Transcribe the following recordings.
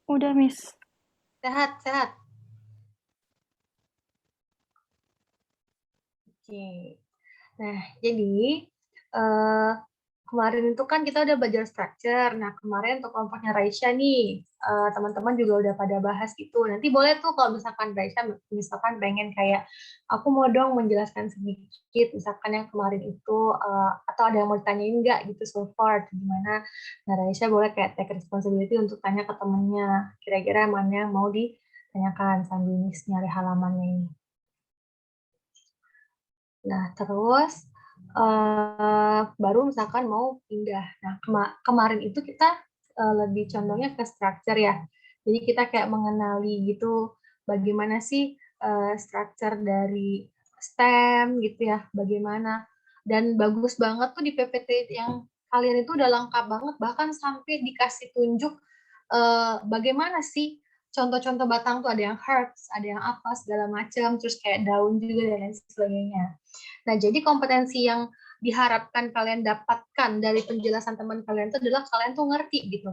Udah, Miss. Sehat, sehat. Oke. Nah, jadi eh, kemarin itu kan kita udah belajar structure. Nah, kemarin untuk kelompoknya Raisya nih, teman-teman juga udah pada bahas gitu. Nanti boleh tuh kalau misalkan Raisya misalkan pengen kayak aku mau dong menjelaskan sedikit, misalkan yang kemarin itu atau ada yang mau ditanyain nggak gitu so far gimana. Nah, Raisya boleh kayak take responsibility untuk tanya ke temennya. Kira-kira mana yang mau ditanyakan sambil nyari halamannya ini. Nah, terus baru misalkan mau pindah. Nah, kemarin itu kita lebih condongnya ke structure ya. Jadi kita kayak mengenali gitu bagaimana sih structure dari STEM gitu ya, bagaimana. Dan bagus banget tuh di PPT yang kalian itu udah lengkap banget, bahkan sampai dikasih tunjuk bagaimana sih contoh-contoh batang tuh ada yang herbs, ada yang apa segala macam, terus kayak daun juga dan lain sebagainya. Nah, jadi kompetensi yang diharapkan kalian dapatkan dari penjelasan teman kalian itu adalah kalian tuh ngerti gitu.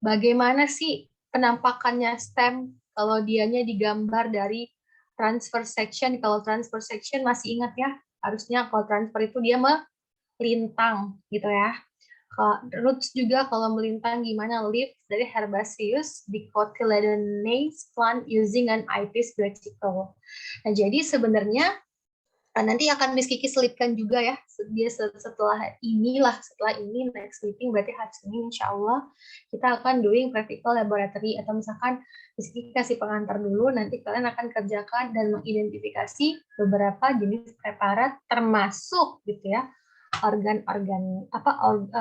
Bagaimana sih penampakannya STEM kalau dianya digambar dari transfer section. Kalau transfer section masih ingat ya, harusnya kalau transfer itu dia melintang gitu ya. Roots juga kalau melintang gimana leaf dari herbaceous dicotyledonous plant using an iris vertical. Nah, jadi sebenarnya nanti akan Miss Kiki selipkan juga ya dia setelah ini next meeting berarti hari Senin insya Allah kita akan doing practical laboratory atau misalkan Miss Kiki kasih pengantar dulu nanti kalian akan kerjakan dan mengidentifikasi beberapa jenis preparat termasuk gitu ya organ-organ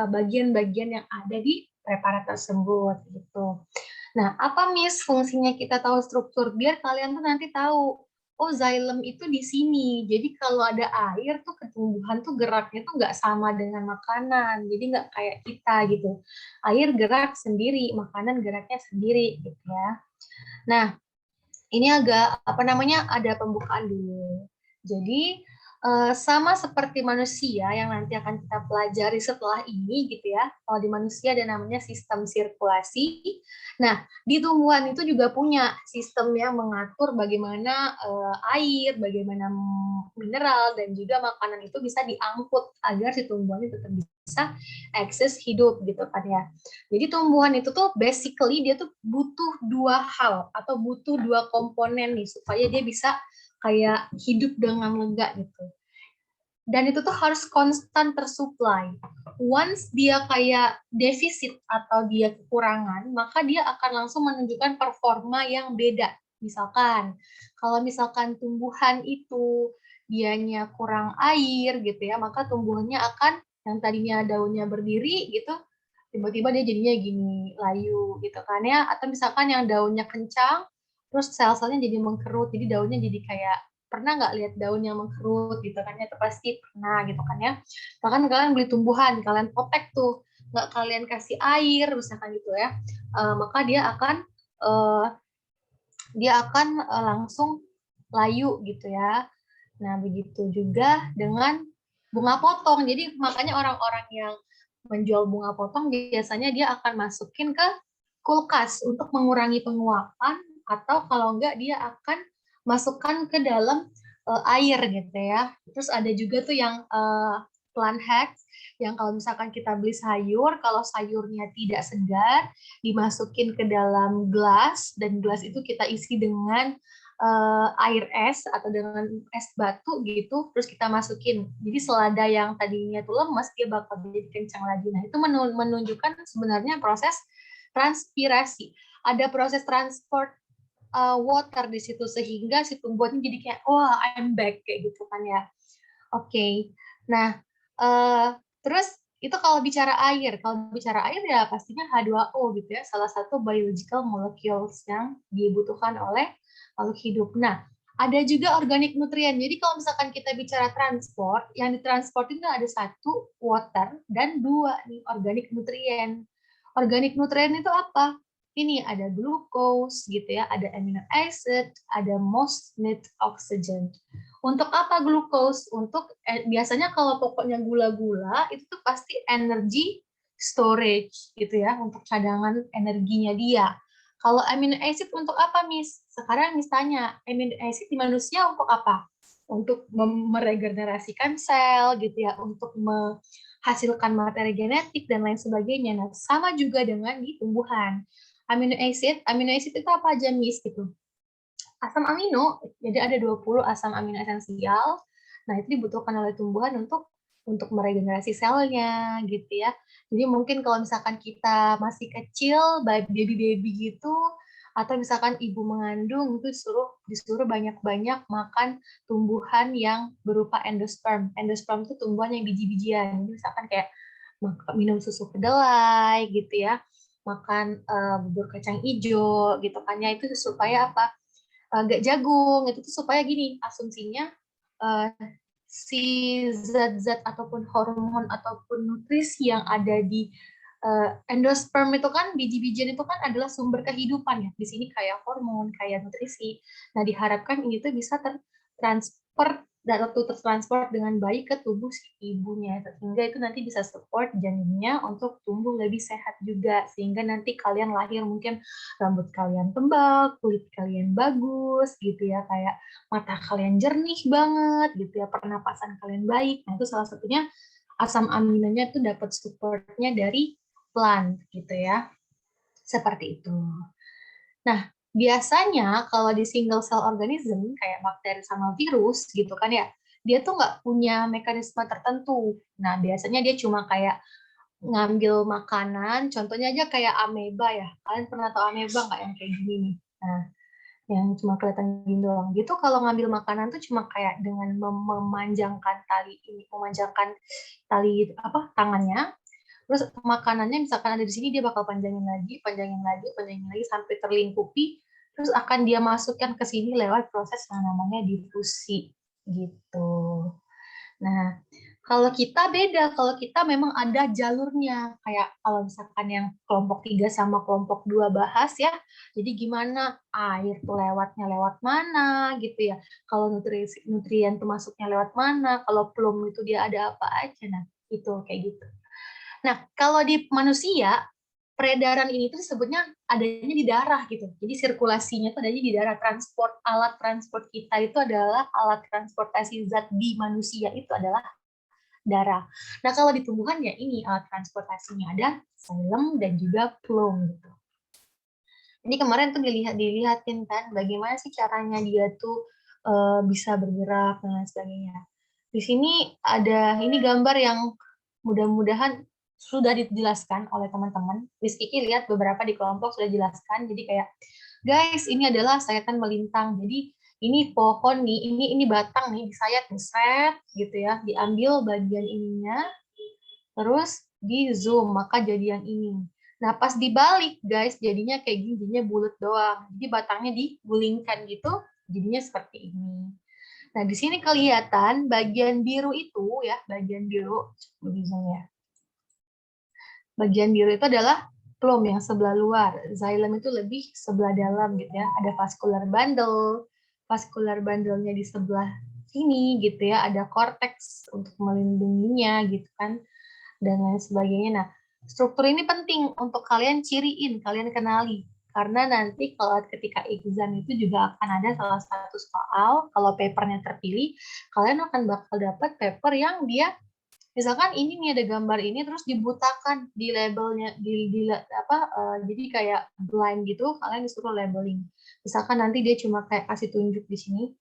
bagian-bagian yang ada di preparat tersebut gitu. Nah, apa Miss fungsinya kita tahu struktur biar kalian tuh nanti tahu oh xylem itu di sini. Jadi kalau ada air tuh ketumbuhan tuh geraknya tuh nggak sama dengan makanan. Jadi nggak kayak kita gitu. Air gerak sendiri, makanan geraknya sendiri gitu ya. Nah, ini agak apa namanya ada pembukaan dulu. Jadi sama seperti manusia yang nanti akan kita pelajari setelah ini gitu ya. Kalau di manusia ada namanya sistem sirkulasi. Nah, di tumbuhan itu juga punya sistem yang mengatur bagaimana air, bagaimana mineral dan juga makanan itu bisa diangkut agar si tumbuhan itu tetap bisa eksis hidup gitu kan ya. Jadi tumbuhan itu tuh basically dia tuh butuh dua hal atau butuh dua komponen nih supaya dia bisa kayak hidup dengan lega gitu. Dan itu tuh harus konstan tersuplai. Once dia kayak defisit atau dia kekurangan, maka dia akan langsung menunjukkan performa yang beda. Misalkan, kalau misalkan tumbuhan itu dianya kurang air gitu ya, maka tumbuhannya akan yang tadinya daunnya berdiri gitu, tiba-tiba dia jadinya gini layu gitu kan ya, atau misalkan yang daunnya kencang, terus sel-selnya jadi mengkerut, jadi daunnya jadi kayak pernah nggak lihat daun yang mengkerut gitu kan ya itu pasti pernah gitu kan ya bahkan kalian beli tumbuhan kalian potek tuh nggak kalian kasih air misalkan gitu ya maka dia akan langsung layu gitu ya. Nah begitu juga dengan bunga potong jadi makanya orang-orang yang menjual bunga potong biasanya dia akan masukin ke kulkas untuk mengurangi penguapan atau kalau enggak dia akan masukkan ke dalam air gitu ya. Terus ada juga tuh yang plant hacks yang kalau misalkan kita beli sayur, kalau sayurnya tidak segar, dimasukin ke dalam gelas dan gelas itu kita isi dengan air es atau dengan es batu gitu, terus kita masukin. Jadi selada yang tadinya tuh lemas dia bakal jadi kencang lagi. Nah itu menunjukkan sebenarnya proses transpirasi. Ada proses transport water di situ sehingga si tumbuhannya jadi kayak wah I'm back kayak gitu kan ya. Oke. Okay. Nah, terus itu kalau bicara air. Kalau bicara air ya pastinya H2O gitu ya, salah satu biological molecules yang dibutuhkan oleh makhluk hidup. Nah, ada juga organik nutrien. Jadi kalau misalkan kita bicara transport, yang ditransport itu ada satu water dan dua nih organik nutrien. Organik nutrien itu apa? Ini ada glucose gitu ya, ada amino acid, ada most need oxygen. Untuk apa glucose? Untuk biasanya kalau pokoknya gula-gula itu tuh pasti energy storage gitu ya untuk cadangan energinya dia. Kalau amino acid untuk apa, Miss? Sekarang Miss tanya, amino acid di manusia untuk apa? Untuk meregenerasikan sel gitu ya, untuk menghasilkan materi genetik dan lain sebagainya. Nah, sama juga dengan di tumbuhan. Amino acid itu apa aja, Miss? Gitu. Asam amino, jadi ada 20 asam amino esensial. Nah, itu dibutuhkan oleh tumbuhan untuk meregenerasi selnya gitu ya. Jadi mungkin kalau misalkan kita masih kecil, baby-baby gitu, atau misalkan ibu mengandung itu disuruh banyak-banyak makan tumbuhan yang berupa endosperm. Endosperm itu tumbuhan yang biji-bijian. Jadi misalkan kayak minum susu kedelai gitu ya, makan bubur kacang hijau gitu kan ya, itu supaya apa? Nggak jagung itu tuh supaya gini, asumsinya uh, si zat-zat ataupun hormon ataupun nutrisi yang ada di endosperm itu kan, biji-bijian itu kan adalah sumber kehidupan ya. Di sini kayak hormon, kayak nutrisi. Nah, diharapkan ini tuh bisa tertransfer atau tertransfer dengan baik ke tubuh si ibunya, sehingga itu nanti bisa support janinnya untuk tumbuh lebih sehat juga, sehingga nanti kalian lahir mungkin rambut kalian tebal, kulit kalian bagus gitu ya, kayak mata kalian jernih banget gitu ya, pernapasan kalian baik. Nah, itu salah satunya asam aminonya itu dapat supportnya dari plant gitu ya. Seperti itu. Nah, biasanya kalau di single cell organism kayak bakteri sama virus gitu kan ya, dia tuh nggak punya mekanisme tertentu. Nah, biasanya dia cuma kayak ngambil makanan, contohnya aja kayak ameba ya. Kalian pernah tahu ameba nggak yang kayak gini nih? Nah, yang cuma kelihatan gini doang. Gitu kalau ngambil makanan tuh cuma kayak dengan memanjangkan tali ini, memanjangkan tali apa tangannya. Terus makanannya misalkan ada di sini, dia bakal panjangin lagi, panjangin lagi, panjangin lagi sampai terlingkupi. Terus akan dia masukkan ke sini lewat proses yang namanya difusi gitu. Nah, kalau kita beda, kalau kita memang ada jalurnya, kayak kalau misalkan yang kelompok 3 sama kelompok 2 bahas ya, jadi gimana air tuh lewatnya lewat mana gitu ya, kalau nutrien tuh masuknya lewat mana, kalau plum itu dia ada apa aja, nah itu kayak gitu. Nah, kalau di manusia, peredaran ini tuh sebutnya adanya di darah gitu. Jadi sirkulasinya tuh adanya di darah. Alat transport kita itu adalah alat transportasi zat di manusia itu adalah darah. Nah, kalau di tumbuhan ya ini alat transportasinya ada xilem dan juga phloem gitu. Jadi kemarin tuh dilihatin kan bagaimana sih caranya dia tuh bisa bergerak dan lain sebagainya. Di sini ada ini gambar yang mudah-mudahan sudah dijelaskan oleh teman-teman. Miss Kiki lihat beberapa di kelompok sudah jelaskan. Jadi kayak, guys, ini adalah sayatan melintang. Jadi ini pohon nih, ini batang nih, disayat set gitu ya, diambil bagian ininya, terus di zoom maka jadi yang ini. Nah, pas dibalik guys, jadinya kayak gini, jadinya bulat doang. Jadi batangnya digulingkan gitu, jadinya seperti ini. Nah, di sini kelihatan bagian biru itu ya, bagian biru, ya. Bagian biru itu adalah plum yang sebelah luar. Xylem itu lebih sebelah dalam gitu ya. Ada vascular bundle. Vascular bundle-nya di sebelah sini gitu ya. Ada cortex untuk melindunginya gitu kan. Dan lain sebagainya. Nah, struktur ini penting untuk kalian ciriin, kalian kenali. Karena nanti kalau ketika exam itu juga akan ada salah satu soal, kalau papernya terpilih, kalian akan bakal dapat paper yang dia misalkan ini nih ada gambar ini terus dibutakan di labelnya di apa jadi kayak blind gitu, kalian disuruh labeling. Misalkan nanti dia cuma kayak kasih tunjuk di sini,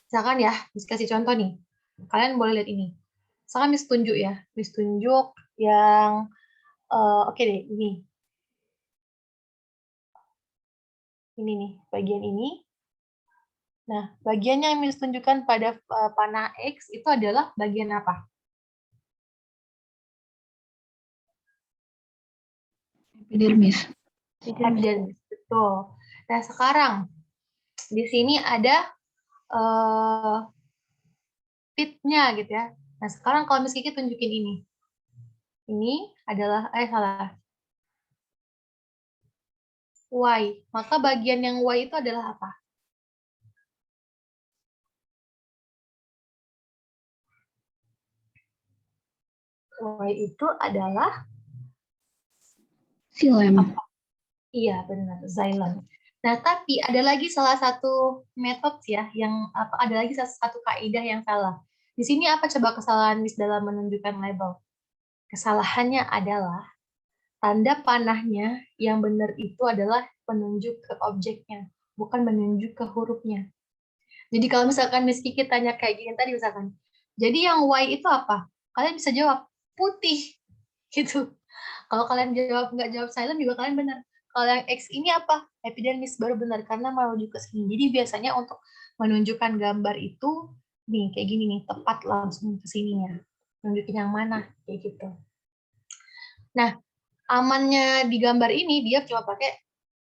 misalkan ya kasih contoh nih, kalian boleh lihat ini, misalkan mis tunjuk ya, mis tunjuk yang oke deh, ini nih bagian ini. Nah, bagian yang mis tunjukkan pada panah X itu adalah bagian apa? Epidermis. Epidermis, betul. Nah, sekarang di sini ada pitnya gitu ya. Nah, sekarang kalau Miss Kiki tunjukin ini. Ini adalah, salah. Y. Maka bagian yang Y itu adalah apa? Y itu adalah Xilem. Iya, benar, xylem. Nah, tapi ada lagi salah satu metode ya, yang ada lagi salah satu kaidah yang salah. Di sini apa coba kesalahan Miss dalam menunjukkan label? Kesalahannya adalah tanda panahnya yang benar itu adalah penunjuk ke objeknya, bukan menunjuk ke hurufnya. Jadi kalau misalkan Miss Kiki tanya kayak gini tadi misalkan, jadi yang Y itu apa? Kalian bisa jawab putih, gitu. Kalau kalian nggak jawab silent juga kalian benar. Kalau yang X ini apa? Epidermis baru benar karena menuju ke sini. Jadi biasanya untuk menunjukkan gambar itu nih kayak gini nih, tepat langsung ke sininya. Nunjukin yang mana kayak gitu. Nah, amannya di gambar ini dia cuma pakai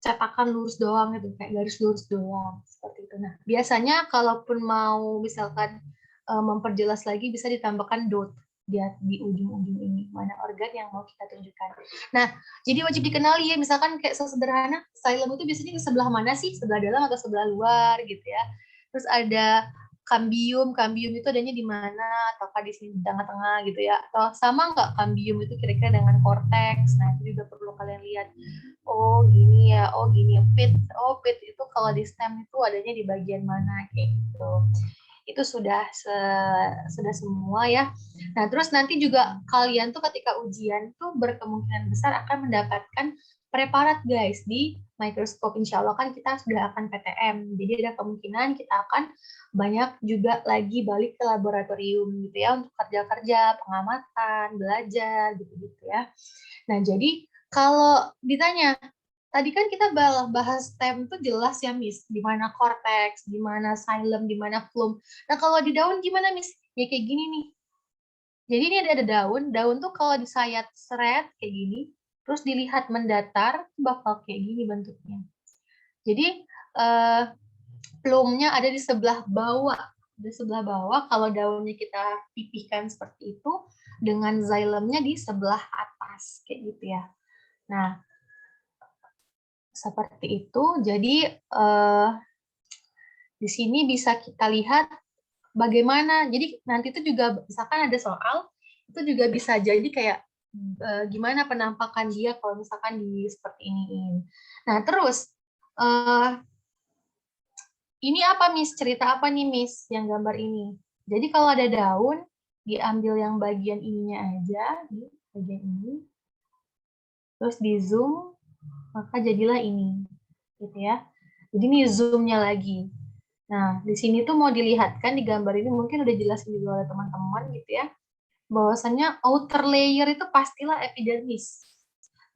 cetakan lurus doang gitu, kayak garis lurus doang seperti itu. Nah, biasanya kalaupun mau misalkan memperjelas lagi bisa ditambahkan dot di ujung-ujung ini mana organ yang mau kita tunjukkan. Nah, jadi wajib dikenali ya, misalkan kayak sesederhana xylem itu biasanya di sebelah mana sih? Sebelah dalam atau sebelah luar gitu ya. Terus ada kambium itu adanya di mana? Ataukah di sini di tengah-tengah gitu ya? Atau sama nggak kambium itu kira-kira dengan korteks? Nah, itu juga perlu kalian lihat. Oh gini ya, oh gini ya, pit itu kalau di stem itu adanya di bagian mana kayak gitu. Itu sudah semua ya. Nah, terus nanti juga kalian tuh ketika ujian tuh berkemungkinan besar akan mendapatkan preparat guys di mikroskop. Insya Allah kan kita sudah akan PTM. Jadi ada kemungkinan kita akan banyak juga lagi balik ke laboratorium gitu ya untuk kerja-kerja, pengamatan, belajar gitu-gitu ya. Nah, jadi kalau ditanya, tadi kan kita bahas stem tuh jelas ya, Miss, di mana cortex, di mana xylem, di mana phloem. Nah, kalau di daun gimana, Miss? Ya kayak gini nih. Jadi ini ada daun tuh kalau disayat seret kayak gini, terus dilihat mendatar, bakal kayak gini bentuknya. Jadi, phloemnya ada di sebelah bawah. Di sebelah bawah, kalau daunnya kita pipihkan seperti itu, dengan xylemnya di sebelah atas, kayak gitu ya. Nah, seperti itu. Jadi di sini bisa kita lihat bagaimana. Jadi nanti itu juga misalkan ada soal itu juga bisa jadi kayak gimana penampakan dia kalau misalkan di seperti ini. Nah terus ini apa Miss? Cerita apa nih Miss yang gambar ini? Jadi kalau ada daun diambil yang bagian ininya aja, di bagian ini, terus di zoom maka jadilah ini, gitu ya. Jadi ini zoomnya lagi. Nah, di sini tuh mau dilihatkan di gambar ini mungkin udah jelas juga oleh teman-teman gitu ya, bahwasannya outer layer itu pastilah epidermis.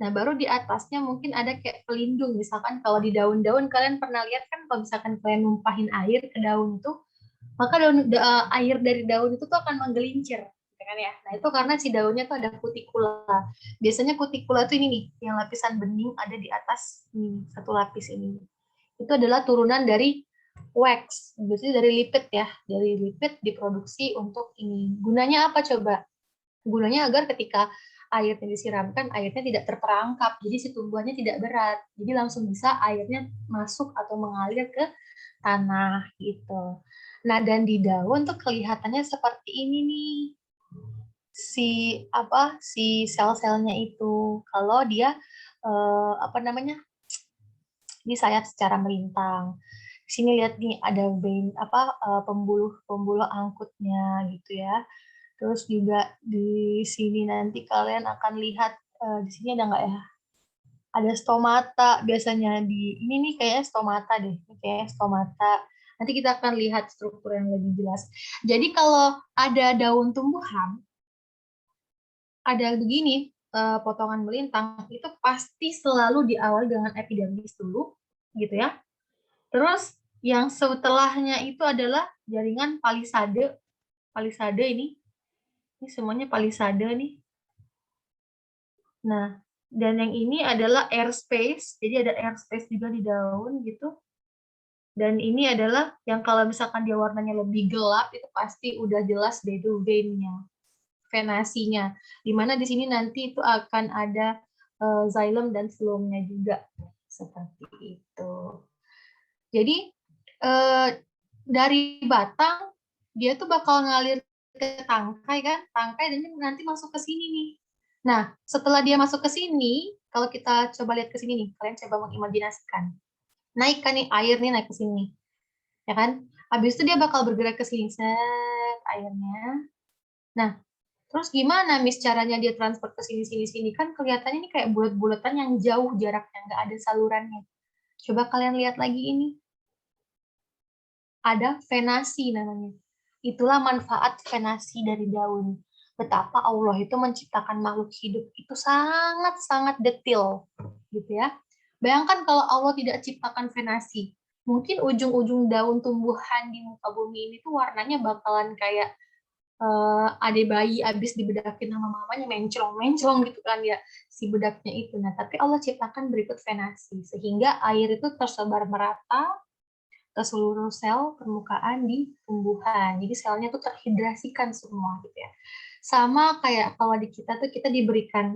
Nah, baru di atasnya mungkin ada kayak pelindung. Misalkan kalau di daun-daun kalian pernah lihat kan kalau misalkan kalian numpahin air ke daun itu, maka air dari daun itu tuh akan menggelincir, kan ya. Nah, itu karena si daunnya tuh ada kutikula. Biasanya kutikula tuh ini nih, yang lapisan bening ada di atas ini, satu lapis ini. Itu adalah turunan dari wax, biasanya dari lipid ya, dari lipid diproduksi untuk ini. Gunanya apa coba? Gunanya agar ketika airnya disiramkan, airnya tidak terperangkap, jadi si tumbuhannya tidak berat, jadi langsung bisa airnya masuk atau mengalir ke tanah gitu. Nah, dan di daun tuh kelihatannya seperti ini nih, si sel-selnya itu. Kalau dia disayat secara melintang. Di sini lihat nih ada pembuluh angkutnya gitu ya. Terus juga di sini nanti kalian akan lihat di sini ada nggak ya? Ada stomata biasanya di ini nih kayaknya stomata deh, kayaknya stomata. Nanti kita akan lihat struktur yang lebih jelas. Jadi kalau ada daun tumbuhan, ada begini potongan melintang itu pasti selalu diawali dengan epidermis dulu, gitu ya. Terus yang setelahnya itu adalah jaringan palisade. Palisade ini semuanya palisade nih. Nah, dan yang ini adalah airspace. Jadi ada airspace juga di daun gitu. Dan ini adalah yang kalau misalkan dia warnanya lebih gelap itu pasti udah jelas deh itu vein-nya, venasinya. Dimana di sini nanti itu akan ada xylem dan phloem-nya juga seperti itu. Jadi dari batang dia tuh bakal ngalir ke tangkai kan, tangkai dan nanti masuk ke sini nih. Nah, setelah dia masuk ke sini, Kalau kita coba lihat ke sini nih, kalian coba mengimajinasikan. Naik kan nih, air nih naik ke sini. Ya kan? Habis itu dia bakal bergerak ke sini, set airnya. Nah, terus gimana Miss caranya dia transfer ke sini, sini, sini? Kan kelihatannya ini kayak bulat-bulatan yang jauh jaraknya, nggak ada salurannya. Coba kalian lihat lagi ini. Ada venasi namanya. Itulah manfaat venasi dari daun. Betapa Allah itu menciptakan makhluk hidup itu sangat-sangat detail, gitu ya. Bayangkan kalau Allah tidak ciptakan venasi, mungkin ujung-ujung daun tumbuhan di muka bumi ini tuh warnanya bakalan kayak ade bayi abis dibedakin sama mamanya menclong-menclong gitu kan ya si bedaknya itu. Nah, tapi Allah ciptakan berikut venasi sehingga air itu tersebar merata ke seluruh sel permukaan di tumbuhan. Jadi selnya tuh terhidrasikan semua gitu ya. Sama kayak kalau di kita tuh kita diberikan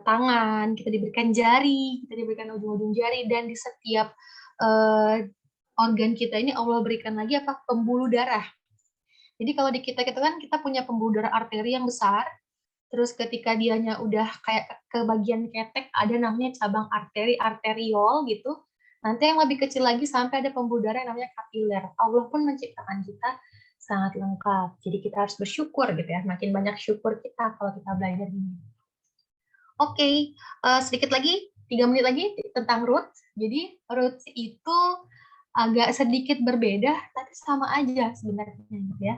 tangan, kita diberikan jari, kita diberikan ujung-ujung jari, dan di setiap organ kita ini Allah berikan lagi apa? Pembuluh darah. Jadi kalau di kita kan kita punya pembuluh darah arteri yang besar, terus ketika dianya udah kayak ke bagian ketek ada namanya cabang arteri, arteriol gitu. Nanti yang lebih kecil lagi sampai ada pembuluh darah yang namanya kapiler. Allah pun menciptakan kita sangat lengkap. Jadi kita harus bersyukur gitu ya. Makin banyak syukur kita kalau kita belajar ini. Oke, sedikit lagi, 3 menit lagi tentang roots. Jadi roots itu agak sedikit berbeda, tapi sama aja sebenarnya gitu ya.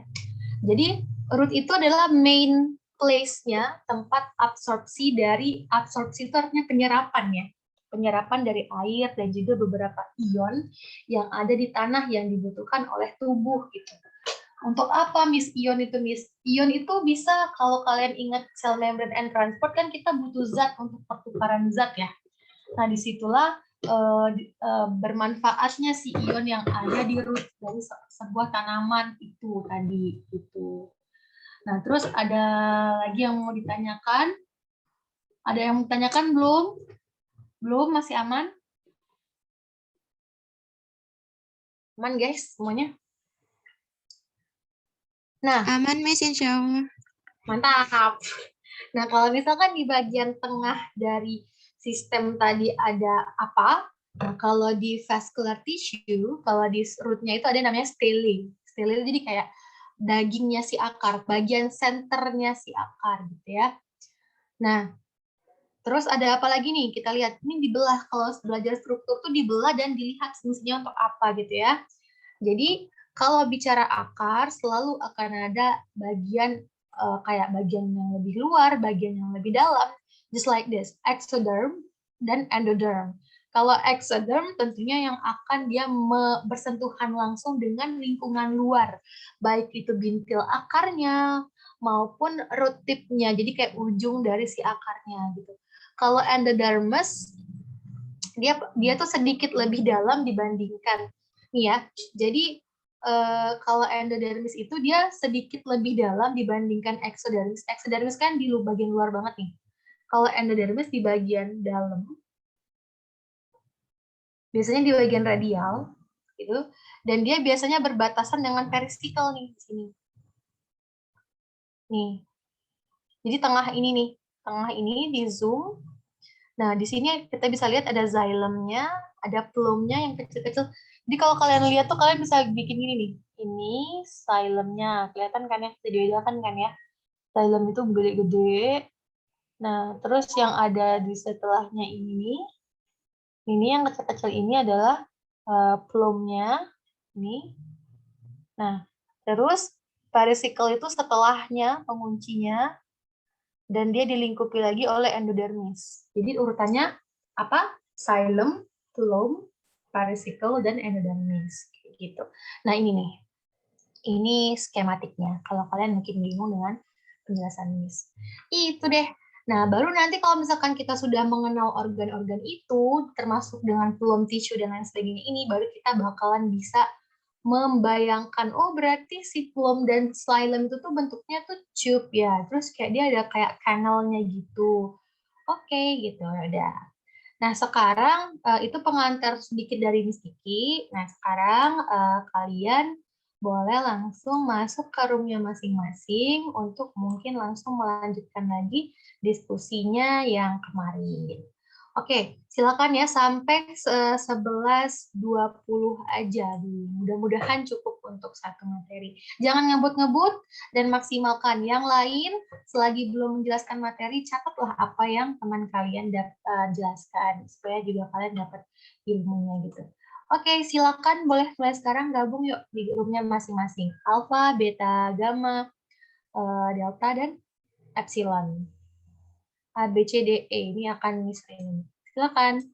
Jadi root itu adalah main place-nya, tempat absorpsi itu artinya penyerapan ya. Penyerapan dari air dan juga beberapa ion yang ada di tanah yang dibutuhkan oleh tubuh gitu. Untuk apa Miss ion itu Miss? Ion itu bisa kalau kalian ingat cell membrane and transport kan kita butuh zat untuk pertukaran zat ya. Nah disitulah bermanfaatnya si ion yang ada di root dari sebuah tanaman itu tadi itu. Nah terus ada lagi yang mau ditanyakan? Ada yang mau ditanyakan belum? Belum, masih aman? Aman guys semuanya? Nah, Aman, Miss, insya Allah. mantap. Nah, kalau misalkan di bagian tengah dari sistem tadi ada apa? Nah, kalau di vascular tissue, kalau di rootnya itu ada namanya stele. Stele itu jadi kayak dagingnya si akar, bagian senternya si akar gitu ya. Nah, terus ada apa lagi nih? Kita lihat, ini dibelah. Kalau belajar struktur tuh dibelah dan dilihat fungsinya untuk apa gitu ya. Jadi, kalau bicara akar, selalu akan ada bagian kayak bagian yang lebih luar, bagian yang lebih dalam, just like this, exoderm dan endoderm. Kalau exoderm tentunya yang akan dia bersentuhan langsung dengan lingkungan luar, baik itu bintil akarnya maupun root tip-nya, jadi kayak ujung dari si akarnya gitu. Kalau endodermis dia tuh sedikit lebih dalam dibandingkan nih ya. Jadi kalau endodermis itu dia sedikit lebih dalam dibandingkan exodermis. Exodermis kan di bagian luar banget nih. Kalau endodermis di bagian dalam, biasanya di bagian radial, gitu. Dan dia biasanya berbatasan dengan peristikel nih di sini. Nih. Jadi tengah ini nih, tengah ini di zoom. Nah, di sini kita bisa lihat ada xylem-nya, ada plum-nya yang kecil-kecil. Jadi kalau kalian lihat tuh kalian bisa bikin ini nih. Ini xylem-nya. Kelihatan kan ya? Video kan ya? Xylem itu gede-gede. Nah, terus yang ada di setelahnya ini yang kecil-kecil ini adalah plum-nya. Ini. Nah, terus pericycle itu setelahnya, penguncinya, dan dia dilingkupi lagi oleh endodermis. Jadi urutannya apa? Xylem, phloem, pericycle, dan endodermis. Gitu. Nah ini nih, ini skematiknya. Kalau kalian mungkin bingung dengan penjelasan Miss. Itu deh. Nah, baru nanti kalau misalkan kita sudah mengenal organ-organ itu, termasuk dengan phloem tissue dan lain sebagainya ini, baru kita bakalan bisa membayangkan, oh berarti si phloem dan xylem itu tuh bentuknya tuh tube ya, terus kayak dia ada kayak kanalnya gitu. Oke, gitu, udah. Nah, sekarang itu pengantar sedikit dari Miss Kiki. Nah, sekarang kalian boleh langsung masuk ke roomnya masing-masing untuk mungkin langsung melanjutkan lagi diskusinya yang kemarin. Oke, silakan ya sampai 11.20 aja dulu. Mudah-mudahan cukup untuk satu materi. Jangan ngebut-ngebut dan maksimalkan. Yang lain, selagi belum menjelaskan materi, catatlah apa yang teman kalian jelaskan supaya juga kalian dapat ilmunya gitu. Oke, silakan boleh mulai sekarang gabung yuk di grupnya masing-masing. Alpha, beta, gamma, delta, dan epsilon. A, B, C, D, E. Ini akan misalnya. Silakan.